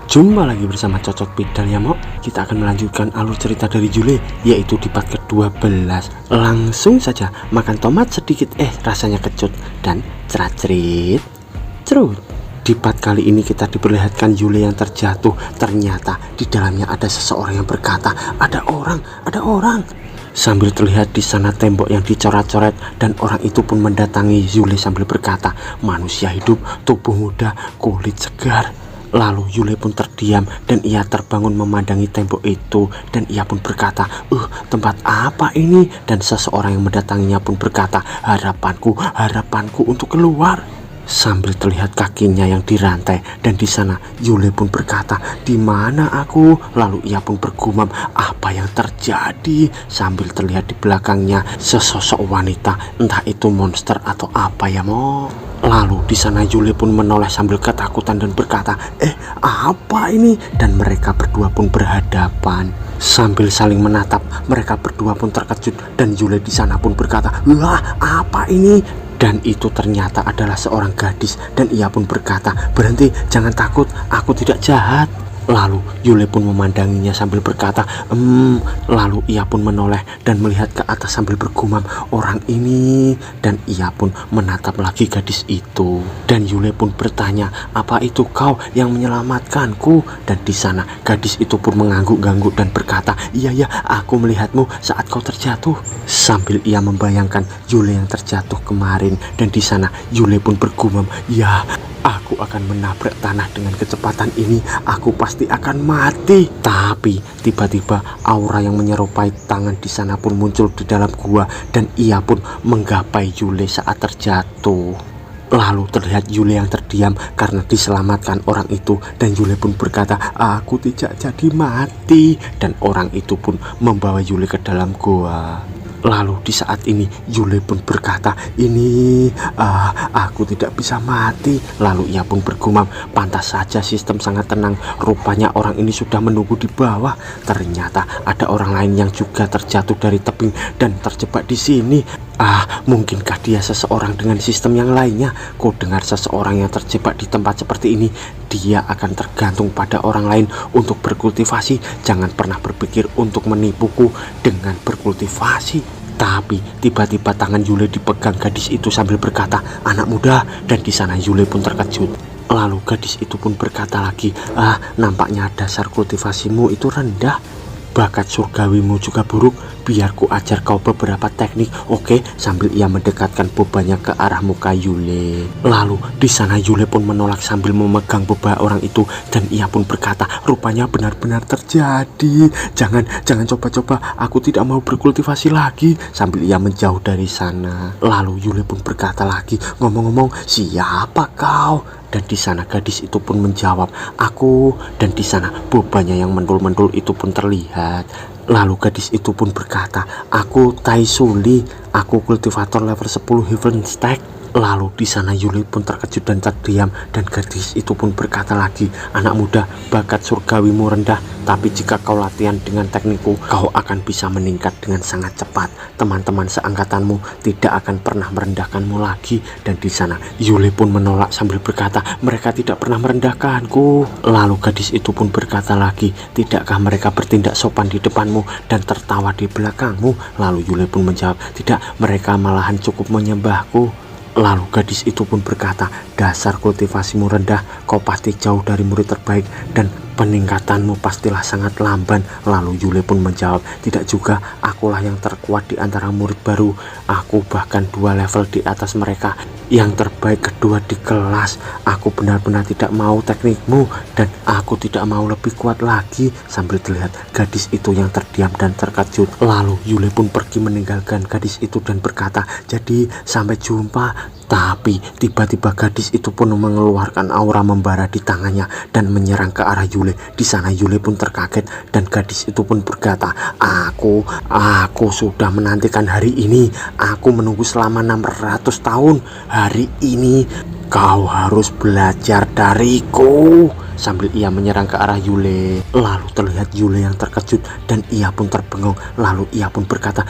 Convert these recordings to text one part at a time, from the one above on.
Jumpa lagi bersama Cocok Bidal ya Mo. Kita akan melanjutkan alur cerita dari Yule, yaitu di part ke-12. Langsung saja makan tomat sedikit, rasanya kecut dan cerat-cerit cerut. Di part kali ini kita diperlihatkan Yule yang terjatuh. Ternyata di dalamnya ada seseorang yang berkata, ada orang. Sambil terlihat di sana tembok yang dicoret-coret, dan orang itu pun mendatangi Yule sambil berkata, manusia hidup, tubuh muda, kulit segar. Lalu Yule pun terdiam dan ia terbangun memandangi tembok itu, dan ia pun berkata, tempat apa ini? Dan seseorang yang mendatanginya pun berkata, harapanku untuk keluar. Sambil terlihat kakinya yang dirantai, dan di sana Yule pun berkata, di mana aku? Lalu ia pun bergumam, apa yang terjadi? Sambil terlihat di belakangnya sesosok wanita, entah itu monster atau apa ya Mo. Lalu di sana Yule pun menoleh sambil ketakutan dan berkata, apa ini? Dan mereka berdua pun berhadapan. Sambil saling menatap, mereka berdua pun terkejut, dan Yule di sana pun berkata, wah, apa ini? Dan itu ternyata adalah seorang gadis, dan ia pun berkata, berhenti, jangan takut, aku tidak jahat. Lalu Yule pun memandanginya sambil berkata, lalu ia pun menoleh dan melihat ke atas sambil bergumam, orang ini. Dan ia pun menatap lagi gadis itu, dan Yule pun bertanya, apa itu kau yang menyelamatkanku? Dan di sana gadis itu pun mengangguk-angguk dan berkata, iya, aku melihatmu saat kau terjatuh. Sambil ia membayangkan Yule yang terjatuh kemarin, dan di sana Yule pun bergumam, ya, aku akan menabrak tanah dengan kecepatan ini, aku pasti akan mati. Tapi tiba-tiba aura yang menyerupai tangan di sana pun muncul di dalam gua, dan ia pun menggapai Yule saat terjatuh. Lalu terlihat Yule yang terdiam karena diselamatkan orang itu, dan Yule pun berkata, aku tidak jadi mati. Dan orang itu pun membawa Yule ke dalam gua. Lalu di saat ini Yule pun berkata, ini aku tidak bisa mati. Lalu ia pun bergumam, pantas saja sistem sangat tenang, rupanya orang ini sudah menunggu di bawah. Ternyata ada orang lain yang juga terjatuh dari tebing dan terjebak di sini. Mungkinkah dia seseorang dengan sistem yang lainnya? Ku dengar seseorang yang terjebak di tempat seperti ini, dia akan tergantung pada orang lain untuk berkultivasi. Jangan pernah berpikir untuk menipuku dengan berkultivasi. Tapi tiba-tiba tangan Yule dipegang gadis itu sambil berkata, anak muda. Dan di sana Yule pun terkejut. Lalu gadis itu pun berkata lagi, nampaknya dasar kultivasimu itu rendah, bakat surgawimu juga buruk. Biar ku ajar kau beberapa teknik, oke? Sambil ia mendekatkan bobanya ke arah muka Yule. Lalu di sana Yule pun menolak sambil memegang boba orang itu, dan ia pun berkata, rupanya benar-benar terjadi. Jangan coba-coba, aku tidak mau berkultivasi lagi. Sambil ia menjauh dari sana. Lalu Yule pun berkata lagi, ngomong-ngomong, siapa kau? Dan di sana gadis itu pun menjawab, aku. Dan di sana bobanya yang mendul-mendul itu pun terlihat. Lalu gadis itu pun berkata, aku Taisuli, aku kultivator level 10 Heaven Stack. Lalu di sana Yule pun terkejut dan terdiam, dan gadis itu pun berkata lagi, anak muda, bakat surgawimu rendah, tapi jika kau latihan dengan teknikku, kau akan bisa meningkat dengan sangat cepat. Teman-teman seangkatanmu tidak akan pernah merendahkanmu lagi. Dan di sana Yule pun menolak sambil berkata, mereka tidak pernah merendahkanku. Lalu gadis itu pun berkata lagi, tidakkah mereka bertindak sopan di depanmu dan tertawa di belakangmu? Lalu Yule pun menjawab, tidak, mereka malahan cukup menyembahku. Lalu gadis itu pun berkata, dasar kultivasimu rendah, kau pasti jauh dari murid terbaik, dan peningkatanmu pastilah sangat lamban. Lalu Yule pun menjawab, tidak juga, akulah yang terkuat di antara murid baru. Aku bahkan 2 level di atas mereka, yang terbaik kedua di kelas. Aku benar-benar tidak mau teknikmu, dan aku tidak mau lebih kuat lagi. Sambil terlihat gadis itu yang terdiam dan terkejut. Lalu Yule pun pergi meninggalkan gadis itu dan berkata, jadi sampai jumpa. Tapi tiba-tiba gadis itu pun mengeluarkan aura membara di tangannya dan menyerang ke arah Yule. Di sana Yule pun terkaget, dan gadis itu pun berkata, aku sudah menantikan hari ini. Aku menunggu selama 600 tahun. Hari ini kau harus belajar dariku. sambil ia menyerang ke arah Yule. Lalu terlihat Yule yang terkejut dan ia pun terbengong. Lalu ia pun berkata,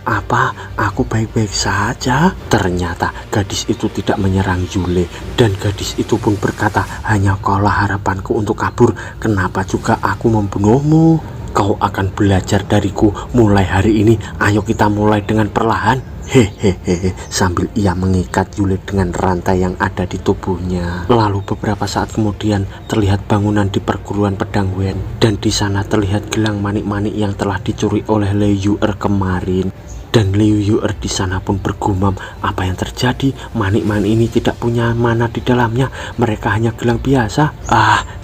apa? Aku baik-baik saja. Ternyata gadis itu tidak menyerang Yule dan gadis itu pun berkata, hanya kaulah harapanku untuk kabur. Kenapa juga aku membunuhmu? Kau akan belajar dariku mulai hari ini. Ayo kita mulai dengan perlahan. Hehehe, sambil ia mengikat Yule dengan rantai yang ada di tubuhnya. Lalu beberapa saat kemudian terlihat bangunan di perguruan pedang Wen, dan di sana terlihat gelang manik-manik yang telah dicuri oleh Liu Yu'er kemarin. Dan Liu Yu'er di sana pun bergumam, apa yang terjadi? Manik-manik ini tidak punya mana di dalamnya. Mereka hanya gelang biasa.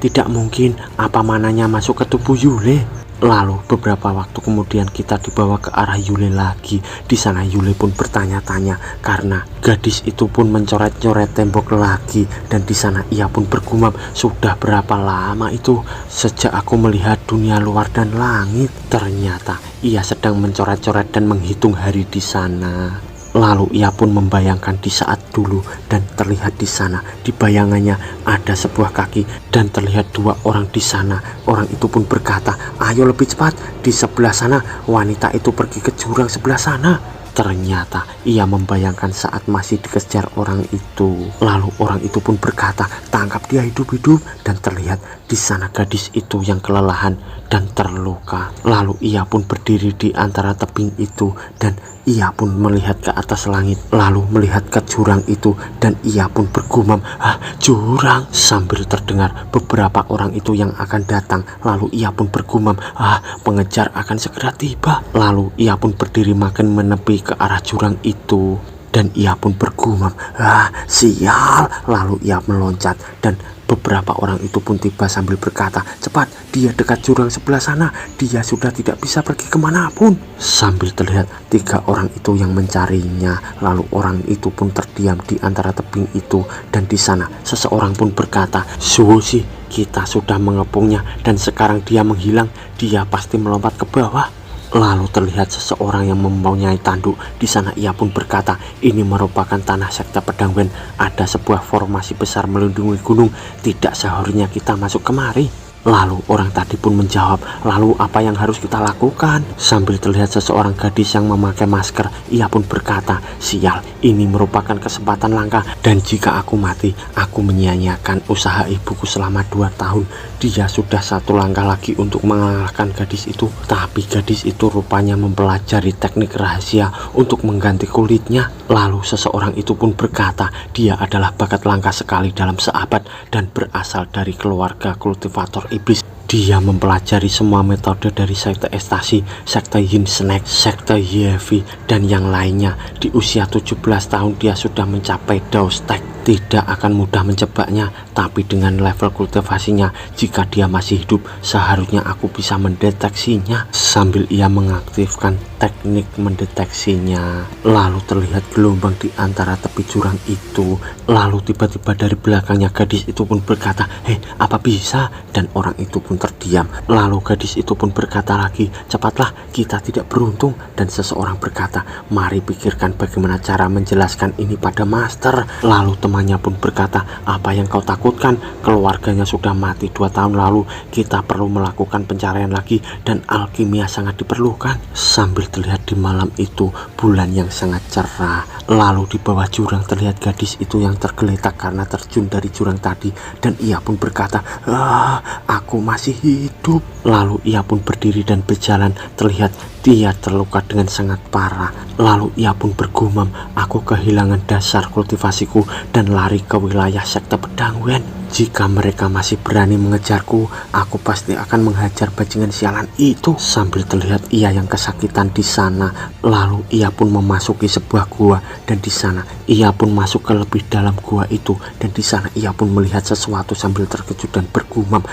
Tidak mungkin. Apa mananya masuk ke tubuh Yule? Lalu beberapa waktu kemudian kita dibawa ke arah Yule lagi. Di sana Yule pun bertanya-tanya karena gadis itu pun mencoret-coret tembok lagi. Dan di sana ia pun bergumam, sudah berapa lama itu sejak aku melihat dunia luar dan langit. Ternyata ia sedang mencoret-coret dan menghitung hari di sana. Lalu ia pun membayangkan di saat dulu dan terlihat di sana di bayangannya ada sebuah kaki dan terlihat dua orang di sana. Orang itu pun berkata, ayo lebih cepat, di sebelah sana. Wanita itu pergi ke jurang sebelah sana. Ternyata ia membayangkan saat masih dikejar orang itu. Lalu orang itu pun berkata, tangkap dia hidup-hidup. Dan terlihat di sana gadis itu yang kelelahan dan terluka. Lalu ia pun berdiri di antara tebing itu dan ia pun melihat ke atas langit, lalu melihat ke jurang itu dan ia pun bergumam, jurang, sambil terdengar beberapa orang itu yang akan datang. Lalu ia pun bergumam, pengejar akan segera tiba. Lalu ia pun berdiri makin menepi ke arah jurang itu dan ia pun bergumam, sial. Lalu ia meloncat dan beberapa orang itu pun tiba sambil berkata, cepat, dia dekat jurang sebelah sana. Dia sudah tidak bisa pergi kemanapun. Sambil terlihat tiga orang itu yang mencarinya. Lalu orang itu pun terdiam di antara tebing itu. Dan di sana seseorang pun berkata, Suoshi, kita sudah mengepungnya dan sekarang dia menghilang. Dia pasti melompat ke bawah. Lalu terlihat seseorang yang mempunyai tanduk. Di sana ia pun berkata, ini merupakan tanah sekte pedang Wen. Ada sebuah formasi besar melindungi gunung. Tidak seharusnya kita masuk kemari. Lalu orang tadi pun menjawab, lalu apa yang harus kita lakukan? Sambil terlihat seseorang gadis yang memakai masker. Ia pun berkata, sial, ini merupakan kesempatan langka. Dan jika aku mati, aku menyia-nyiakan usaha ibuku selama 2 tahun. Dia sudah satu langkah lagi untuk mengalahkan gadis itu. Tapi gadis itu rupanya mempelajari teknik rahasia untuk mengganti kulitnya. Lalu seseorang itu pun berkata, dia adalah bakat langka sekali dalam seabad dan berasal dari keluarga kultivator iblis. Dia mempelajari semua metode dari sekte ekstasi, sekte Yin Snack, sekte Yevi, dan yang lainnya. Di usia 17 tahun dia sudah mencapai Daos Tech. Tidak akan mudah menjebaknya, tapi dengan level kultivasinya, jika dia masih hidup, seharusnya aku bisa mendeteksinya. Sambil ia mengaktifkan teknik mendeteksinya, lalu terlihat gelombang di antara tepi jurang itu. Lalu tiba-tiba dari belakangnya gadis itu pun berkata, hei, apa bisa? Dan orang itu pun terdiam. Lalu gadis itu pun berkata lagi, cepatlah, kita tidak beruntung. Dan seseorang berkata, mari pikirkan bagaimana cara menjelaskan ini pada master. Lalu temannya pun berkata, apa yang kau takutkan? Keluarganya sudah mati 2 tahun lalu. Kita perlu melakukan pencarian lagi dan alkimia sangat diperlukan. Sambil terlihat di malam itu bulan yang sangat cerah. Lalu di bawah jurang terlihat gadis itu yang tergeletak karena terjun dari jurang tadi. Dan ia pun berkata, aku masih hidup. Lalu ia pun berdiri dan berjalan. Terlihat dia terluka dengan sangat parah. Lalu ia pun bergumam, aku kehilangan dasar kultivasiku dan lari ke wilayah sekte pedang Wen. Jika mereka masih berani mengejarku, aku pasti akan menghajar bajingan sialan itu. Sambil terlihat ia yang kesakitan di sana. Lalu ia pun memasuki sebuah gua dan di sana ia pun masuk ke lebih dalam gua itu. Dan di sana ia pun melihat sesuatu sambil terkejut dan bergumam,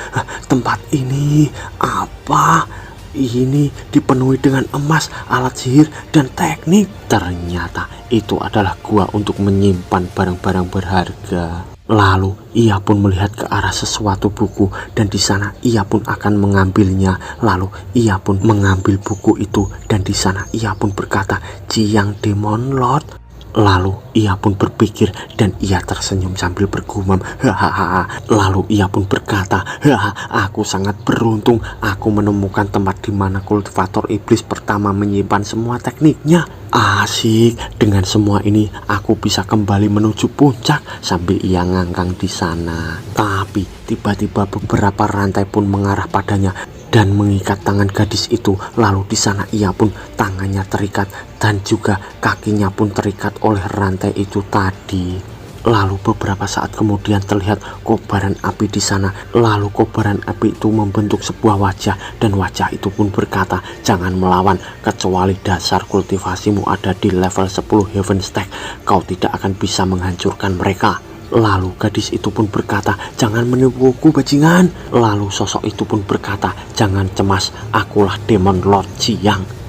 tempat ini apa? Ini dipenuhi dengan emas, alat sihir, dan teknik. Ternyata itu adalah gua untuk menyimpan barang-barang berharga. Lalu ia pun melihat ke arah sesuatu buku dan di sana ia pun akan mengambilnya. Lalu ia pun mengambil buku itu dan di sana ia pun berkata, Jiang Demon Lord. Lalu ia pun berpikir dan ia tersenyum sambil bergumam, hahaha. Lalu ia pun berkata, haha, aku sangat beruntung, aku menemukan tempat di mana kultivator iblis pertama menyimpan semua tekniknya. Asik, dengan semua ini aku bisa kembali menuju puncak, sambil ia ngangkang di sana. Tapi tiba-tiba beberapa rantai pun mengarah padanya dan mengikat tangan gadis itu. Lalu di sana ia pun tangannya terikat dan juga kakinya pun terikat oleh rantai itu tadi. Lalu beberapa saat kemudian terlihat kobaran api di sana. Lalu kobaran api itu membentuk sebuah wajah dan wajah itu pun berkata, jangan melawan, kecuali dasar kultivasimu ada di level 10 Heaven Stack, kau tidak akan bisa menghancurkan mereka. Lalu gadis itu pun berkata, jangan menipuku bajingan. Lalu sosok itu pun berkata, jangan cemas, akulah Demon Lord Siang.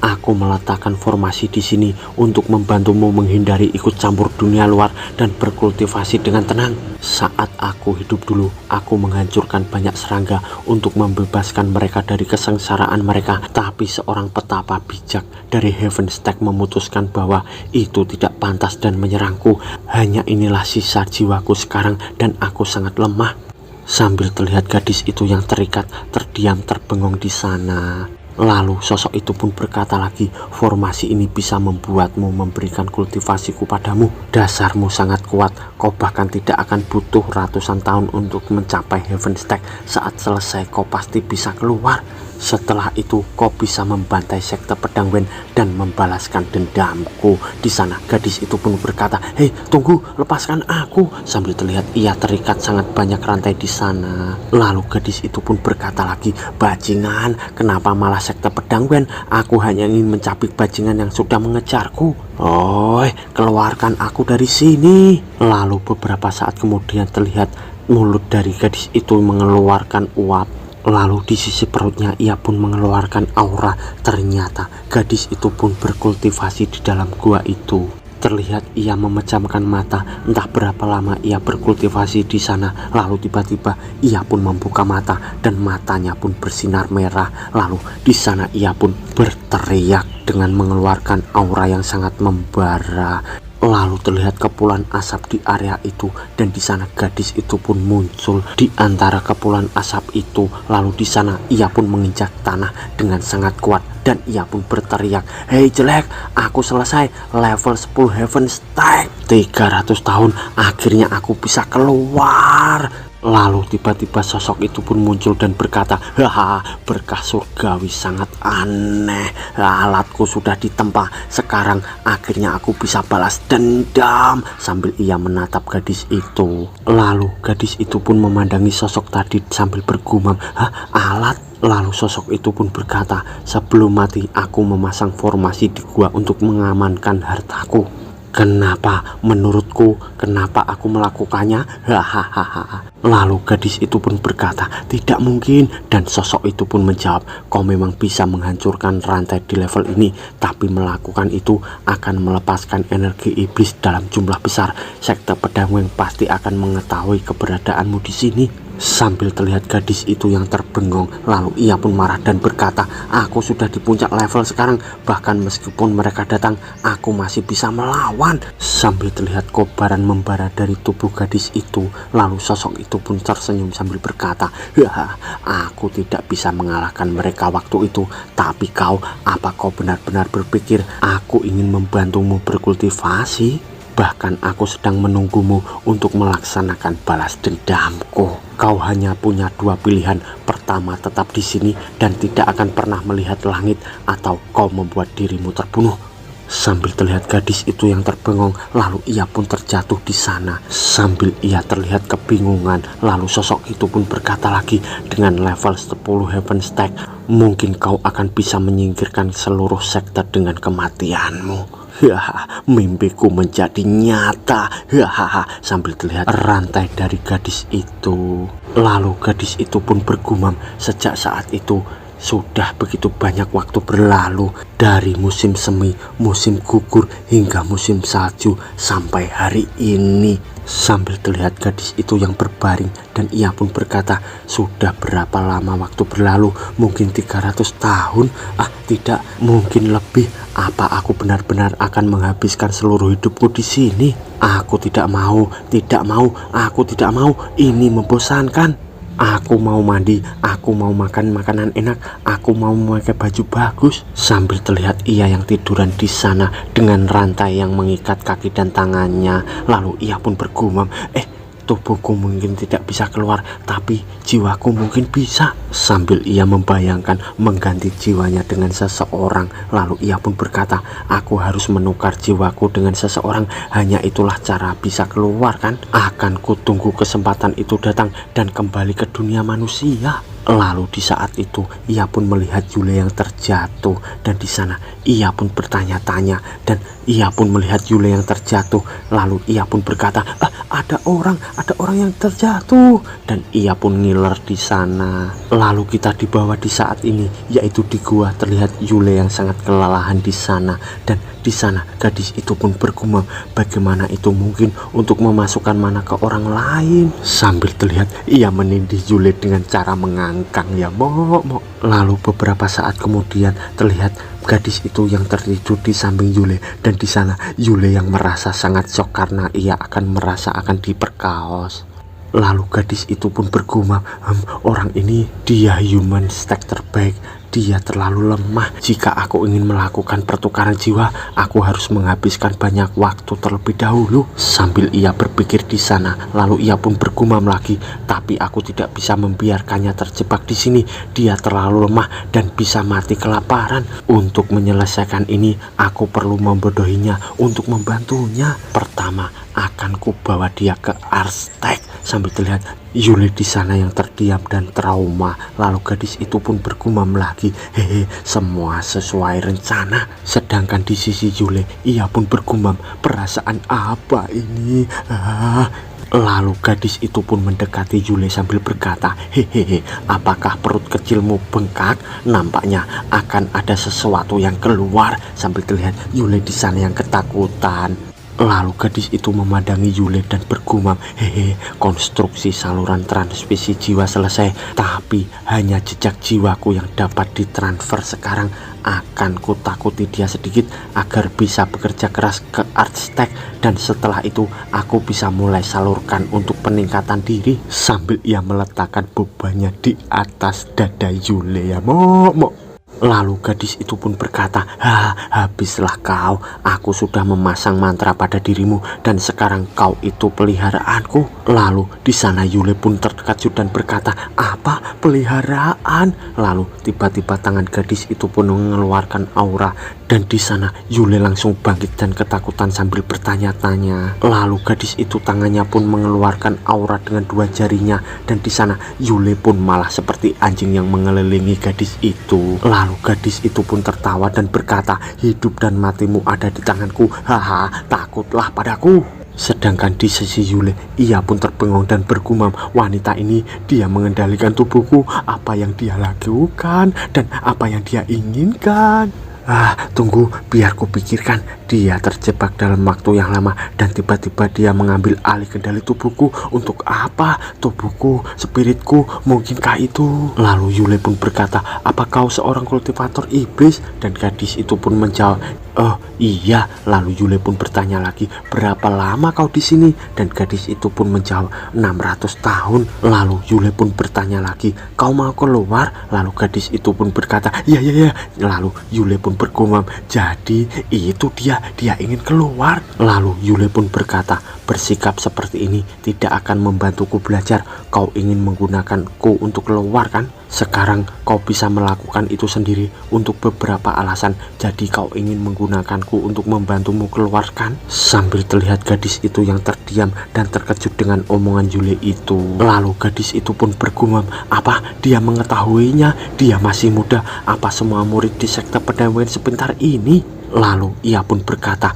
Aku meletakkan formasi di sini untuk membantumu menghindari ikut campur dunia luar dan berkultivasi dengan tenang. Saat aku hidup dulu, aku menghancurkan banyak serangga untuk membebaskan mereka dari kesengsaraan mereka. Tapi seorang petapa bijak dari Heaven Stack memutuskan bahwa itu tidak pantas dan menyerangku. Hanya inilah sisa jiwaku sekarang dan aku sangat lemah. Sambil terlihat gadis itu yang terikat terdiam terbengong di sana. Lalu sosok itu pun berkata lagi, formasi ini bisa membuatmu memberikan kultivasiku padamu. Dasarmu sangat kuat, kau bahkan tidak akan butuh ratusan tahun untuk mencapai Heaven Stack. Saat selesai kau pasti bisa keluar. Setelah itu kau bisa membantai sekte pedang Wen dan membalaskan dendamku. Di sana gadis itu pun berkata, hei tunggu, lepaskan aku. Sambil terlihat ia terikat sangat banyak rantai di sana. Lalu gadis itu pun berkata lagi, bajingan, kenapa malah sekte pedang Wen? Aku hanya ingin mencapik bajingan yang sudah mengejarku. Oi, keluarkan aku dari sini. Lalu beberapa saat kemudian terlihat mulut dari gadis itu mengeluarkan uap. Lalu di sisi perutnya ia pun mengeluarkan aura. Ternyata gadis itu pun berkultivasi di dalam gua itu. Terlihat ia memejamkan mata. Entah berapa lama ia berkultivasi di sana. Lalu tiba-tiba ia pun membuka mata dan matanya pun bersinar merah. Lalu di sana ia pun berteriak dengan mengeluarkan aura yang sangat membara. Lalu terlihat kepulan asap di area itu dan di sana gadis itu pun muncul di antara kepulan asap itu. Lalu di sana ia pun menginjak tanah dengan sangat kuat dan ia pun berteriak, hei jelek, aku selesai level 10 Heaven Stack. 300 tahun akhirnya aku bisa keluar. Lalu tiba-tiba sosok itu pun muncul dan berkata, haha, berkah surgawi sangat aneh. Alatku sudah ditempa, sekarang akhirnya aku bisa balas dendam. Sambil ia menatap gadis itu. Lalu gadis itu pun memandangi sosok tadi sambil bergumam, hah, alat? Lalu sosok itu pun berkata, sebelum mati aku memasang formasi di gua untuk mengamankan hartaku. Kenapa menurutku, kenapa aku melakukannya? Hahaha. Lalu gadis itu pun berkata, tidak mungkin. Dan sosok itu pun menjawab, kau memang bisa menghancurkan rantai di level ini, tapi melakukan itu akan melepaskan energi iblis dalam jumlah besar. Sekte pedang Wen pasti akan mengetahui keberadaanmu di sini. Sambil terlihat gadis itu yang terbengong. Lalu ia pun marah dan berkata, aku sudah di puncak level sekarang, bahkan meskipun mereka datang aku masih bisa melawan. Sambil terlihat kobaran membara dari tubuh gadis itu. Lalu sosok itu pun tersenyum sambil berkata, haha, aku tidak bisa mengalahkan mereka waktu itu. Tapi kau, apa kau benar-benar berpikir aku ingin membantumu berkultivasi? Bahkan aku sedang menunggumu untuk melaksanakan balas dendamku. Kau hanya punya dua pilihan. Pertama, tetap di sini dan tidak akan pernah melihat langit, atau kau membuat dirimu terbunuh. Sambil terlihat gadis itu yang terbengong, lalu ia pun terjatuh di sana. Sambil ia terlihat kebingungan, lalu sosok itu pun berkata lagi, dengan level 10 Heaven Stack, mungkin kau akan bisa menyingkirkan seluruh sekte dengan kematianmu. Hahaha, mimpiku menjadi nyata. Hahaha, sambil terlihat rantai dari gadis itu. Lalu gadis itu pun bergumam, sejak saat itu sudah begitu banyak waktu berlalu, dari musim semi, musim gugur hingga musim salju sampai hari ini. Sambil terlihat gadis itu yang berbaring, dan ia pun berkata, sudah berapa lama waktu berlalu? Mungkin 300 tahun? Tidak, mungkin lebih. Apa aku benar-benar akan menghabiskan seluruh hidupku di sini? Aku tidak mau, aku tidak mau. Ini membosankan. Aku mau mandi, aku mau makan makanan enak, aku mau memakai baju bagus. Sambil terlihat ia yang tiduran di sana dengan rantai yang mengikat kaki dan tangannya. Lalu ia pun bergumam, tubuhku mungkin tidak bisa keluar, tapi jiwaku mungkin bisa. Sambil ia membayangkan mengganti jiwanya dengan seseorang. Lalu ia pun berkata, aku harus menukar jiwaku dengan seseorang. Hanya itulah cara bisa keluar kan? Akan kutunggu kesempatan itu datang dan kembali ke dunia manusia. Lalu di saat itu ia pun melihat Yule yang terjatuh, dan di sana ia pun bertanya-tanya, dan ia pun melihat Yule yang terjatuh. Lalu ia pun berkata, ada orang yang terjatuh, dan ia pun ngiler di sana. Lalu kita dibawa di saat ini, yaitu di gua. Terlihat Yule yang sangat kelelahan di sana, dan di sana gadis itu pun bergumam, bagaimana itu mungkin untuk memasukkan mana ke orang lain. Sambil terlihat ia menindih Yule dengan cara mengangkang, ya mok. Lalu beberapa saat kemudian terlihat gadis itu yang tertidur di samping Yule, dan di sana Yule yang merasa sangat shock karena ia akan merasa akan diperkaos. Lalu gadis itu pun bergumam, orang ini dia human stack terbaik. Dia terlalu lemah. Jika aku ingin melakukan pertukaran jiwa, aku harus menghabiskan banyak waktu terlebih dahulu. Sambil ia berpikir di sana, lalu ia pun bergumam lagi, tapi aku tidak bisa membiarkannya terjebak di sini. Dia terlalu lemah dan bisa mati kelaparan. Untuk menyelesaikan ini, aku perlu membodohinya untuk membantunya. Pertama, akan kubawa dia ke Arstek. Sambil terlihat Yule di sana yang terdiam dan trauma. Lalu gadis itu pun bergumam lagi, semua sesuai rencana. Sedangkan di sisi Yule, ia pun bergumam, perasaan apa ini? Lalu gadis itu pun mendekati Yule sambil berkata, apakah perut kecilmu bengkak? Nampaknya akan ada sesuatu yang keluar. Sambil terlihat Yule di sana yang ketakutan. Lalu gadis itu memandangi Yule dan bergumam, konstruksi saluran transmisi jiwa selesai, tapi hanya jejak jiwaku yang dapat ditransfer sekarang. Akan kutakuti dia sedikit agar bisa bekerja keras ke Arstek, dan setelah itu aku bisa mulai salurkan untuk peningkatan diri. Sambil ia meletakkan bebannya di atas dada Yule, ya mok. Lalu gadis itu pun berkata, habislah kau. Aku sudah memasang mantra pada dirimu, dan sekarang kau itu peliharaanku. Lalu di sana Yule pun terkejut dan berkata, apa peliharaan? Lalu tiba-tiba tangan gadis itu pun mengeluarkan aura, dan di sana Yule langsung bangkit dan ketakutan sambil bertanya-tanya. Lalu gadis itu tangannya pun mengeluarkan aura dengan 2 jarinya, dan di sana Yule pun malah seperti anjing yang mengelilingi gadis itu. Lalu gadis itu pun tertawa dan berkata, hidup dan matimu ada di tanganku. Takutlah padaku. Sedangkan di sisi Yule, ia pun terbengong dan bergumam, wanita ini dia mengendalikan tubuhku. Apa yang dia lakukan dan apa yang dia inginkan? Tunggu, biar ku pikirkan. Dia terjebak dalam waktu yang lama, dan tiba-tiba dia mengambil alih kendali tubuhku. Untuk apa? Tubuhku, spiritku, mungkinkah itu? Lalu Yule pun berkata, apa kau seorang kultivator iblis? Dan gadis itu pun menjawab, oh iya. Lalu Yule pun bertanya lagi, berapa lama kau di sini? Dan gadis itu pun menjawab, 600 tahun. Lalu Yule pun bertanya lagi, kau mau keluar? Lalu gadis itu pun berkata, ya. Lalu Yule pun bergumam, jadi itu dia ingin keluar. Lalu Yule pun berkata, bersikap seperti ini tidak akan membantuku belajar. Kau ingin menggunakanku untuk keluar kan? Sekarang kau bisa melakukan itu sendiri untuk beberapa alasan. Jadi kau ingin menggunakanku untuk membantumu keluarkan? Sambil terlihat gadis itu yang terdiam dan terkejut dengan omongan Yule itu. Lalu gadis itu pun bergumam, apa dia mengetahuinya? Dia masih muda. Apa semua murid di sekte pedangaian sepintar ini? Lalu ia pun berkata,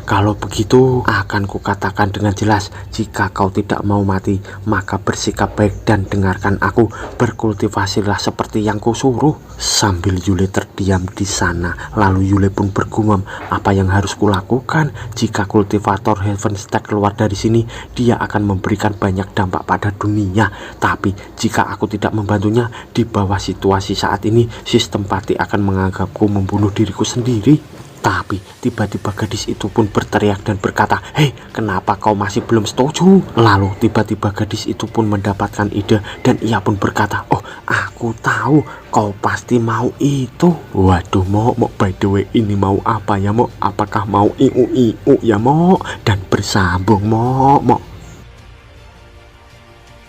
kalau begitu akan kukatakan dengan jelas, jika kau tidak mau mati, maka bersikap baik dan dengarkan aku, berkultivasilah seperti yang kusuruh. Sambil Yule terdiam di sana, lalu Yule pun bergumam, apa yang harus kulakukan? Jika kultivator Heavenstack keluar dari sini, dia akan memberikan banyak dampak pada dunia. Tapi jika aku tidak membantunya, di bawah situasi saat ini, sistem pati akan menganggapku membunuh diriku sendiri. Tapi tiba-tiba gadis itu pun berteriak dan berkata, hei, kenapa kau masih belum setuju? Lalu tiba-tiba gadis itu pun mendapatkan ide dan ia pun berkata, oh, aku tahu kau pasti mau itu. Waduh, Mo, by the way, ini mau apa ya, Mo? Apakah mau iu-iu ya, Mo? Dan bersambung, Mo.